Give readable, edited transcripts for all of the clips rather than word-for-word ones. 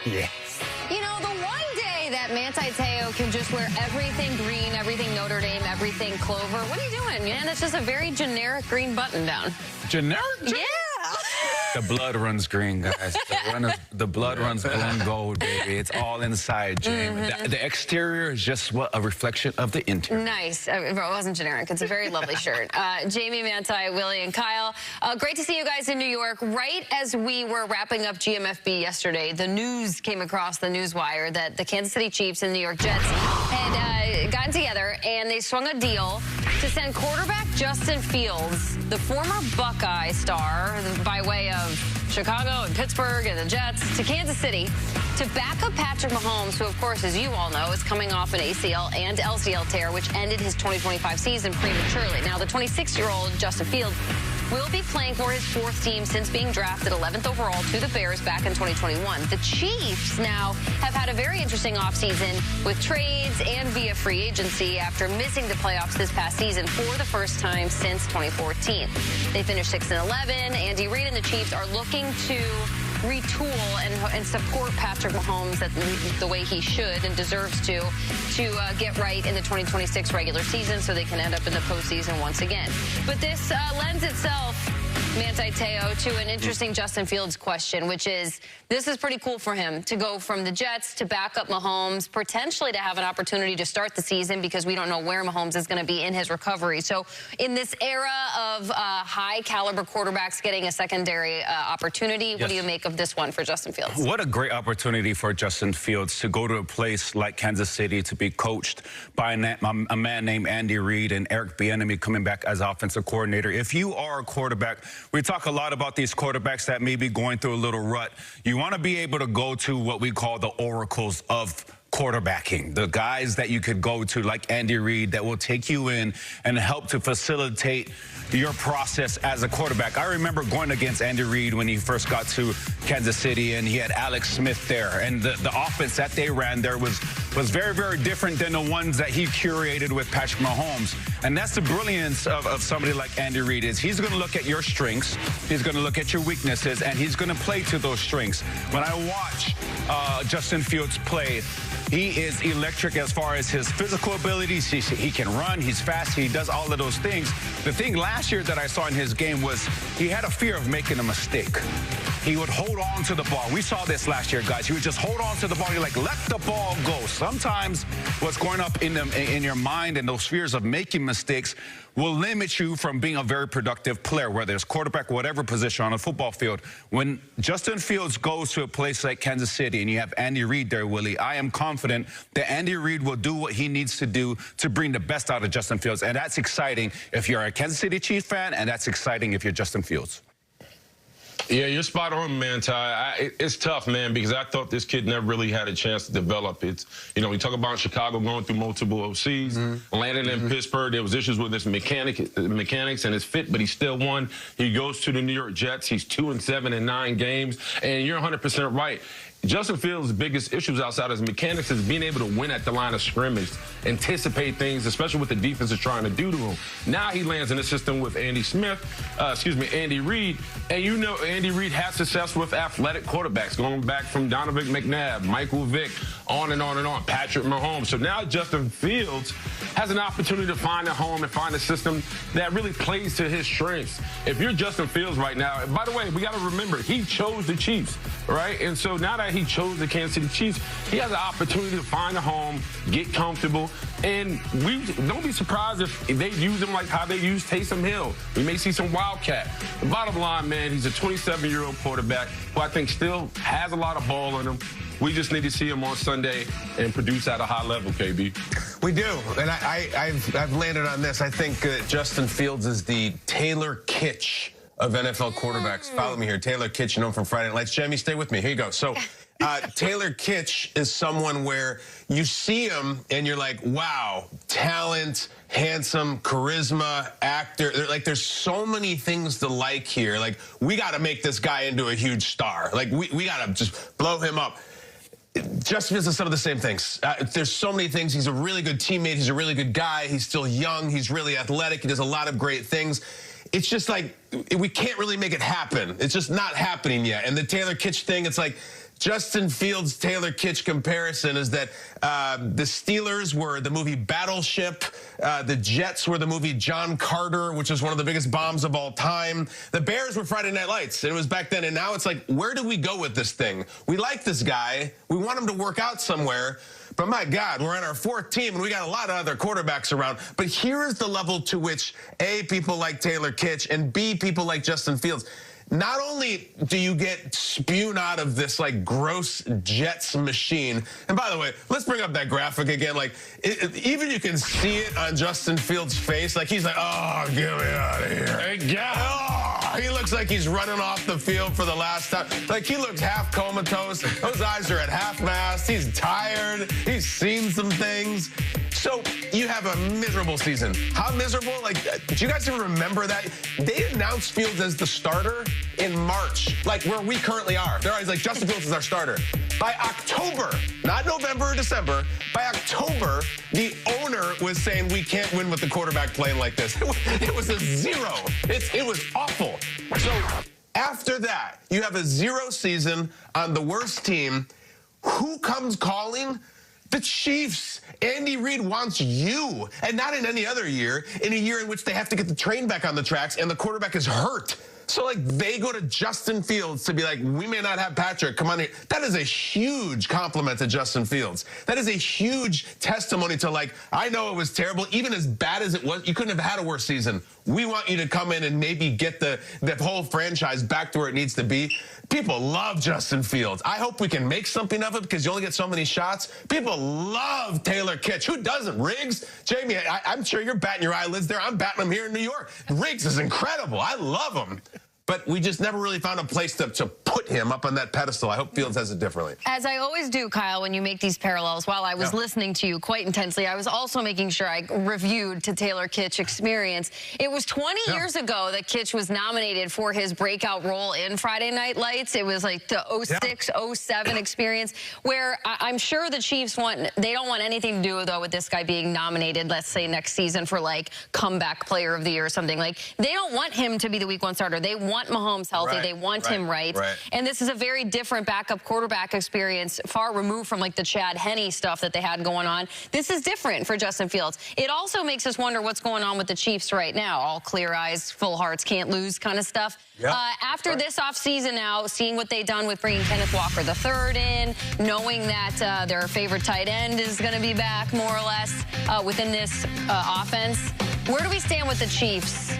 Yes. You know, the one day that Manti Te'o can just wear everything green, everything Notre Dame, everything Clover. What are you doing, man? It's just a very generic green button down. Generic? Yeah. The blood runs green, guys. The blood runs blue and gold, baby. It's all inside, Jamie. The exterior is just a reflection of the interior. Nice. It wasn't generic. It's a very lovely shirt. Jamie, Manti, Willie, and Kyle, great to see you guys in New York. Right as we were wrapping up GMFB yesterday, the news came across the newswire that the Kansas City Chiefs and the New York Jets had gotten together, and they swung a deal to send quarterback Justin Fields, the former Buckeye star, by way of Chicago and Pittsburgh and the Jets, to Kansas City to back up Patrick Mahomes, who, of course, as you all know, is coming off an ACL and LCL tear, which ended his 2025 season prematurely. Now, the 26-year-old Justin Fields will be playing for his fourth team since being drafted 11th overall to the Bears back in 2021. The Chiefs now have had a very interesting offseason with trades and via free agency after missing the playoffs this past season for the first time since 2014. They finished 6-11. Andy Reid and the Chiefs are looking to retool and support Patrick Mahomes the way he should and deserves to get right in the 2026 regular season so they can end up in the postseason once again. But this lends itself, Manti Te'o, to an interesting Justin Fields question, which is, this is pretty cool for him to go from the Jets to back up Mahomes, potentially to have an opportunity to start the season because we don't know where Mahomes is going to be in his recovery. So in this era of high-caliber quarterbacks getting a secondary opportunity, what do you make of this one for Justin Fields? What a great opportunity for Justin Fields to go to a place like Kansas City to be coached by a man named Andy Reid and Eric Bieniemy coming back as offensive coordinator. If you are a quarterback, we talk a lot about these quarterbacks that may be going through a little rut. You want to be able to go to what we call the oracles of quarterbacking, the guys that you could go to like Andy Reid that will take you in and help to facilitate your process as a quarterback. I remember going against Andy Reid when he first got to Kansas City, and he had Alex Smith there, and the offense that they ran there was very, very different than the ones that he curated with Patrick Mahomes. And that's the brilliance of somebody like Andy Reid, is he's going to look at your strengths, he's going to look at your weaknesses, and he's going to play to those strengths. When I watch Justin Fields play, he is electric as far as his physical abilities. He can run, he's fast, he does all of those things. The thing last year that I saw in his game was he had a fear of making a mistake. He would hold on to the ball. We saw this last year, guys. He would just hold on to the ball. You're like, let the ball go. Sometimes what's going up in your mind and those fears of making mistakes will limit you from being a very productive player, whether it's quarterback, whatever position on a football field. When Justin Fields goes to a place like Kansas City and you have Andy Reid there, Willie, I am confident that Andy Reid will do what he needs to do to bring the best out of Justin Fields. And that's exciting if you're a Kansas City Chiefs fan, and that's exciting if you're Justin Fields. Yeah, you're spot on, Manti. It's tough, man, because I thought this kid never really had a chance to develop. It's, you know, we talk about Chicago going through multiple OCs, landing in Pittsburgh. There was issues with his mechanics and his fit, but he still won. He goes to the New York Jets. He's 2-7 in 9 games, and you're 100% right. Justin Fields' biggest issues outside of his mechanics is being able to win at the line of scrimmage, anticipate things, especially what the defense is trying to do to him. Now he lands in a system with Andy Reid, and you know Andy Reid had success with athletic quarterbacks, going back from Donovan McNabb, Michael Vick, on and on and on, Patrick Mahomes. So now Justin Fields has an opportunity to find a home and find a system that really plays to his strengths. If you're Justin Fields right now, by the way, we got to remember, he chose the Chiefs, right? And so now that he chose the Kansas City Chiefs, he has an opportunity to find a home, get comfortable, and we don't be surprised if they use him like how they use Taysom Hill. We may see some wildcat. The bottom line, man, he's a 27-year-old quarterback who I think still has a lot of ball in him. We just need to see him on Sunday and produce at a high level, KB. We do, and I've landed on this. I think Justin Fields is the Taylor Kitsch of NFL quarterbacks. Follow me here. Taylor Kitsch, you know him from Friday Night Lights. Jamie, stay with me. Here you go. So Taylor Kitsch is someone where you see him and you're like, wow, talent, handsome, charisma, actor. Like, there's so many things to like here. Like, we got to make this guy into a huge star. Like, we got to just blow him up. Justin Fields does some of the same things. There's so many things. He's a really good teammate. He's a really good guy. He's still young. He's really athletic. He does a lot of great things. It's just like, we can't really make it happen. It's just not happening yet. And the Taylor Kitsch thing, it's like, Justin Fields, Taylor Kitsch comparison is that the Steelers were the movie Battleship. The Jets were the movie John Carter, which is one of the biggest bombs of all time. The Bears were Friday Night Lights. It was back then. And now it's like, where do we go with this thing? We like this guy. We want him to work out somewhere. But my God, we're on our 4th team, and we got a lot of other quarterbacks around. But here is the level to which, A, people like Taylor Kitsch, and B, people like Justin Fields. Not only do you get spewed out of this, like, gross Jets machine, and by the way, let's bring up that graphic again. Like, even you can see it on Justin Fields' face. Like, he's like, oh, get me out of here. Hey, he looks like he's running off the field for the last time. Like, he looks half comatose. Those eyes are at half mast. He's tired. He's seen some things. So you have a miserable season. How miserable? Like, do you guys even remember that? They announced Fields as the starter in March, like where we currently are. They're always like, Justin Fields is our starter. By October, not November or December, by October, the owner was saying we can't win with the quarterback playing like this. It was a 0. It was awful. So after that, you have a 0 season on the worst team. Who comes calling? The Chiefs. Andy Reid wants you, and not in any other year, in a year in which they have to get the train back on the tracks and the quarterback is hurt. So, like, they go to Justin Fields to be like, we may not have Patrick, come on here. That is a huge compliment to Justin Fields. That is a huge testimony to, like, I know it was terrible. Even as bad as it was, you couldn't have had a worse season. We want you to come in and maybe get the whole franchise back to where it needs to be. People love Justin Fields. I hope we can make something of it because you only get so many shots. People love Taylor Kitsch. Who doesn't? Riggs? Jamie, I'm sure you're batting your eyelids there. I'm batting them here in New York. Riggs is incredible. I love him. But we just never really found a place to put him up on that pedestal. I hope Fields has it differently. As I always do, Kyle, when you make these parallels, while I was listening to you quite intensely, I was also making sure I reviewed to Taylor Kitsch experience. It was 20 years ago that Kitsch was nominated for his breakout role in Friday Night Lights. It was like the 06, 07 experience, where I'm sure the Chiefs they don't want anything to do, though, with this guy being nominated, let's say, next season for, like, comeback player of the year or something. Like, they don't want him to be the week 1 starter. They want Mahomes healthy. They want him right. And this is a very different backup quarterback experience, far removed from, like, the Chad Henne stuff that they had going on. This is different for Justin Fields. It also makes us wonder what's going on with the Chiefs right now. All clear eyes, full hearts, can't lose kind of stuff. After this offseason now, seeing what they've done with bringing Kenneth Walker III in, knowing that their favorite tight end is going to be back, more or less, within this offense, where do we stand with the Chiefs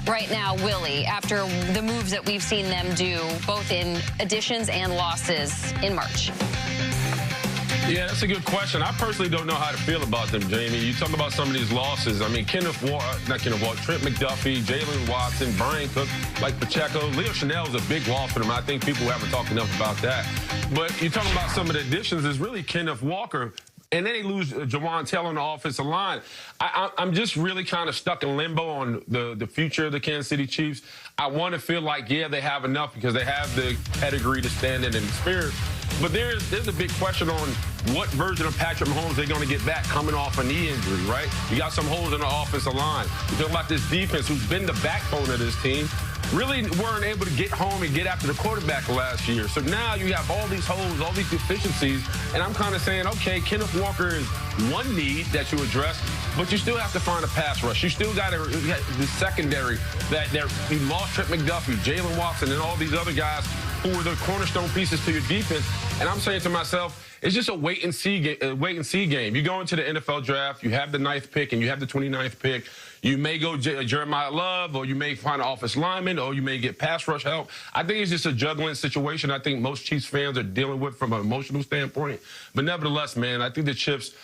right now, Willie, after the moves that we've seen them do, both in additions and losses in March? Yeah, that's a good question. I personally don't know how to feel about them, Jamie. You talk about some of these losses. I mean, Trent McDuffie, Jalen Watson, Brian Cook, like Pacheco. Leo Chanel is a big loss for them. I think people haven't talked enough about that. But you talk about some of the additions, is really Kenneth Walker. And then they lose Jawan Taylor on the offensive line. I'm just really kind of stuck in limbo on the future of the Kansas City Chiefs. I want to feel like, yeah, they have enough because they have the pedigree to stand in and experience. But there's a big question on what version of Patrick Mahomes they're going to get back coming off a knee injury, right? You got some holes in the offensive line. You talk about this defense, who's been the backbone of this team, really weren't able to get home and get after the quarterback last year. So now you have all these holes, all these deficiencies, and I'm kind of saying, okay, Kenneth Walker is one need that you address, but you still have to find a pass rush. You still got the secondary that you lost Trent McDuffie, Jalen Watson, and all these other guys who were the cornerstone pieces to your defense. And I'm saying to myself, it's just a wait-and-see game. You go into the NFL draft, you have the 9th pick, and you have the 29th pick. You may go Jeremiah Love, or you may find an offensive lineman, or you may get pass rush help. I think it's just a juggling situation I think most Chiefs fans are dealing with from an emotional standpoint. But nevertheless, man, I think the Chiefs,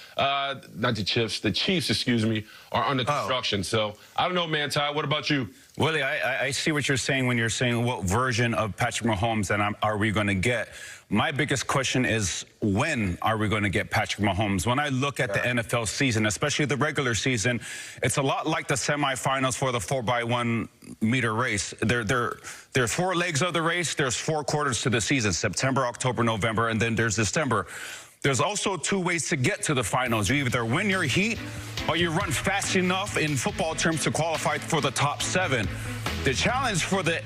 excuse me, are under construction. So I don't know, man, Ty, what about you? Willie, I see what you're saying when you're saying what version of Patrick Mahomes are we going to get. My biggest question is, when are we going to get Patrick Mahomes? When I look at the NFL season, especially the regular season, it's a lot like the semifinals for the 4x1 meter race. There's 4 legs of the race. There's 4 quarters to the season: September, October, November, and then there's December. There's also 2 ways to get to the finals. You either win your heat or you run fast enough in football terms to qualify for the top 7. The challenge for the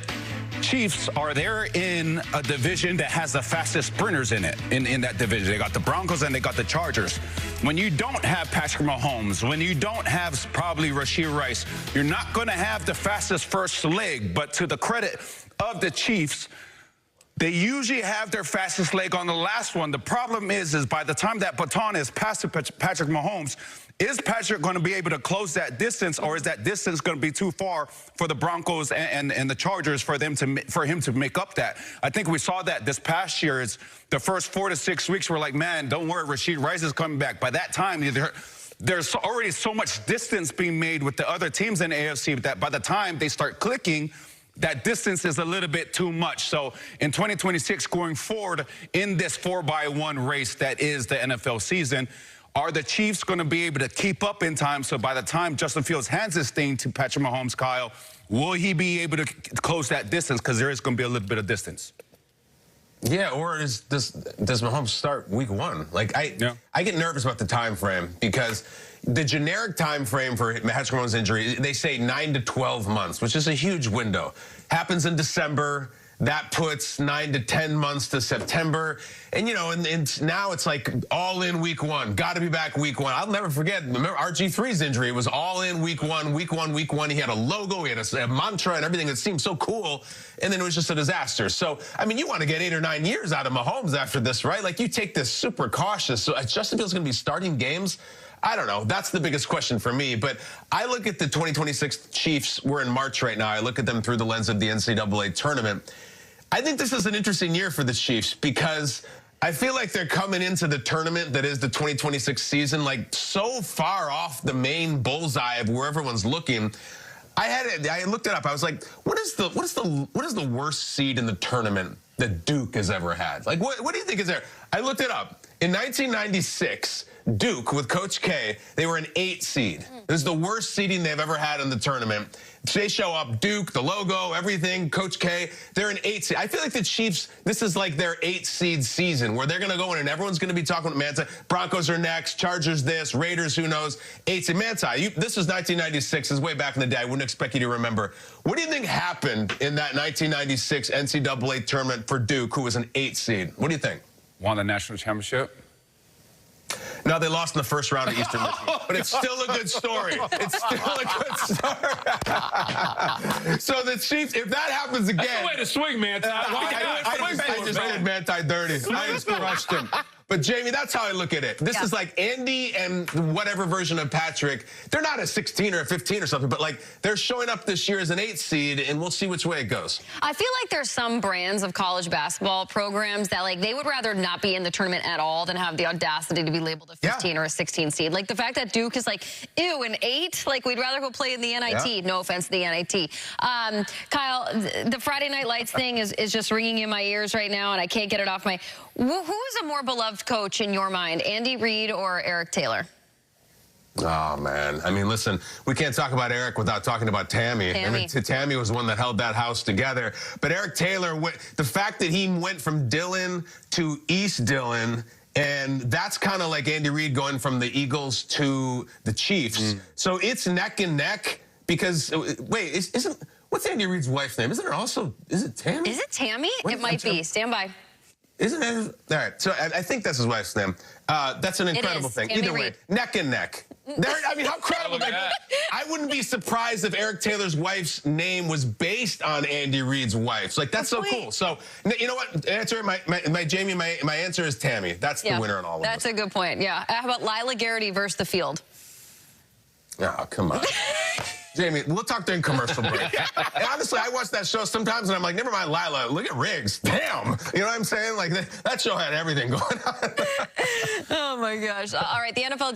Chiefs are there in a division that has the fastest sprinters in it, in that division. They got the Broncos and they got the Chargers. When you don't have Patrick Mahomes, when you don't have probably Rashee Rice, you're not going to have the fastest first leg. But to the credit of the Chiefs, they usually have their fastest leg on the last one. The problem is by the time that baton is passed to Patrick Mahomes, is Patrick going to be able to close that distance, or is that distance going to be too far for the Broncos and the Chargers for him to make up that? I think we saw that this past year. It's the first 4 to 6 weeks. We're like, man, don't worry, Rashee Rice is coming back. By that time, there's already so much distance being made with the other teams in the AFC that by the time they start clicking, that distance is a little bit too much. So in 2026, going forward in this 4x1 race that is the NFL season, are the Chiefs going to be able to keep up in time? So by the time Justin Fields hands this thing to Patrick Mahomes, Kyle, will he be able to close that distance? Because there is going to be a little bit of distance. Yeah, or does Mahomes start week 1? Like, I get nervous about the time frame because the generic time frame for Patrick Mahomes' injury, they say 9 to 12 months, which is a huge window. Happens in December. That puts 9 to 10 months to September. And, you know, and now it's like all in week 1. Got to be back week 1. I'll never forget, remember RG3's injury. It was all in week 1, week 1, week 1. He had a logo, he had a mantra and everything that seemed so cool. And then it was just a disaster. So, I mean, you want to get 8 or 9 years out of Mahomes after this, right? Like, you take this super cautious. So Justin Fields going to be starting games. I don't know. That's the biggest question for me. But I look at the 2026 Chiefs. We're in March right now. I look at them through the lens of the NCAA tournament. I think this is an interesting year for the Chiefs because I feel like they're coming into the tournament that is the 2026 season like so far off the main bullseye of where everyone's looking. I looked it up. I was like, what is the worst seed in the tournament that Duke has ever had? Like, what do you think is there? I looked it up. In 1996, Duke, with Coach K, they were an 8 seed. This is the worst seeding they've ever had in the tournament. They show up, Duke, the logo, everything, Coach K, they're an 8 seed. I feel like the Chiefs, this is like their 8 seed season where they're going to go in and everyone's going to be talking about Manti. Broncos are next, Chargers this, Raiders, who knows. 8 seed. Manti, this was 1996. This is way back in the day. I wouldn't expect you to remember. What do you think happened in that 1996 NCAA tournament for Duke, who was an 8 seed? What do you think? Won the national championship? No, they lost in the first round of Eastern Michigan. But it's still a good story. It's still a good story. So the Chiefs, if that happens again... That's the way to swing, man. I just did Manti dirty. I just crushed him. But, Jamie, that's how I look at it. This is like Andy and whatever version of Patrick. They're not a 16 or a 15 or something, but, like, they're showing up this year as an 8 seed, and we'll see which way it goes. I feel like there's some brands of college basketball programs that, like, they would rather not be in the tournament at all than have the audacity to be labeled a 15 or a 16 seed. Like, the fact that Duke is like, ew, an 8? Like, we'd rather go play in the NIT. Yeah. No offense to the NIT. Kyle, the Friday Night Lights thing is just ringing in my ears right now, and I can't get it off my... Who is a more beloved coach in your mind, Andy Reid or Eric Taylor? Oh, man. I mean, listen, we can't talk about Eric without talking about Tammy. I mean, Tammy was the one that held that house together. But Eric Taylor, the fact that he went from Dillon to East Dillon, and that's kind of like Andy Reid going from the Eagles to the Chiefs. So it's neck and neck because, wait, what's Andy Reid's wife's name? Is it Tammy? Is it Tammy? It might be. Stand by. Isn't it? All right. So I think that's his wife's name. That's an incredible thing. Either way, neck and neck. I mean, how credible. I wouldn't be surprised if Eric Taylor's wife's name was based on Andy Reid's wife's. Like, that's so cool. So, you know what? Answer Jamie, my answer is Tammy. That's the winner in all of this. That's a good point. Yeah. How about Lila Garrity versus the field? Oh, come on. Jamie, we'll talk during commercial break. And honestly, I watch that show sometimes, and I'm like, never mind Lila. Look at Riggs. Damn. You know what I'm saying? Like, that show had everything going on. Oh, my gosh. All right, the NFL...